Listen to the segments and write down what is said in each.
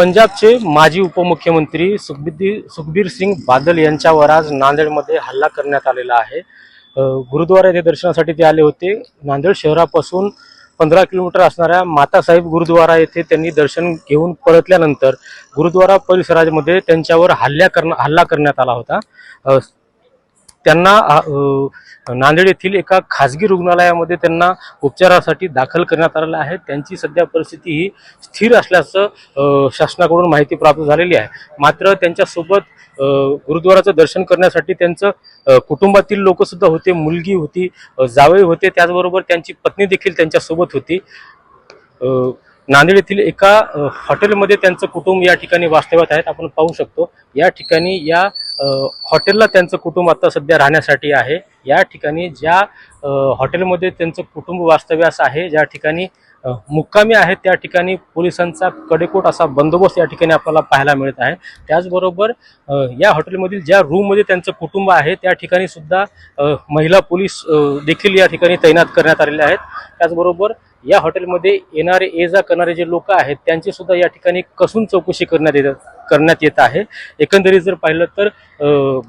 पंजाबचे माजी उपमुख्यमंत्री सुखबीर सिंग बादल यांच्यावर आज नांदेडमध्ये हल्ला करण्यात आलेला आहे। गुरुद्वारा येथे दर्शनासाठी ते आले होते। नांदेड शहरापासून 15 किलोमीटर असणाऱ्या मातासाहेब गुरुद्वारा येथे त्यांनी दर्शन घेऊन परतल्यानंतर गुरुद्वारा परिसरामध्ये त्यांच्यावर हल्ला करण्यात आला होता। त्यांना नांदेड येथील एका खासगी रुग्णालयामध्ये त्यांना उपचारासाठी दाखल करण्यात आलेलं आहे। त्यांची सध्या परिस्थिती ही स्थिर असल्याचं शासनाकडून माहिती प्राप्त झालेली आहे। मात्र त्यांच्यासोबत गुरुद्वाराचं दर्शन करण्यासाठी त्यांचं कुटुंबातील लोक सुद्धा होते, मुलगी होती, जावई होते, त्याचबरोबर त्यांची पत्नी देखील त्यांच्यासोबत होती। नांदेड येथील एका हॉटेलमध्ये त्यांचं कुटुंब या ठिकाणी वास्तव्यात आहेत। आपण पाहू शकतो या ठिकाणी या हॉटेलला त्यांचं कुटुंब आता सध्या राहण्यासाठी आहे। या ठिकाणी ज्या हॉटेलमध्ये त्यांचं कुटुंब वास्तव्यास आहे, ज्या ठिकाणी मुक्कामी आहेत, त्या ठिकाणी पोलिसांचा कडेकोट असा बंदोबस्त या ठिकाणी आपल्याला पाहायला मिळत आहे। त्याचबरोबर या हॉटेलमधील ज्या रूममध्ये त्यांचं कुटुंब आहे त्या ठिकाणी सुद्धा महिला पोलीस देखील या ठिकाणी तैनात करण्यात आलेले आहेत। त्याचबरोबर या हॉटेलमध्ये येणारे ये जा करणारे जे लोक आहेत त्यांची सुद्धा या ठिकाणी कसून चौकशी करण्यात येत आहे। एकंदरीत जर पाहिलं तर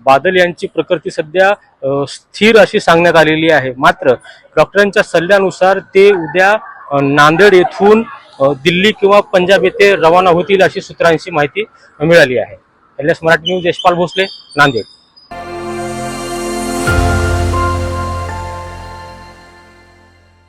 बादल यांची प्रकृती सध्या स्थिर अशी सांगण्यात आलेली आहे। मात्र डॉक्टरांच्या सल्ल्यानुसार ते उद्या नांदेड येथून दिल्ली किंवा पंजाब येथे रवाना होतील अशी सूत्रांची माहिती मिळाली आहे। LS Marathi news, Yashpal Bhosale, Nanded.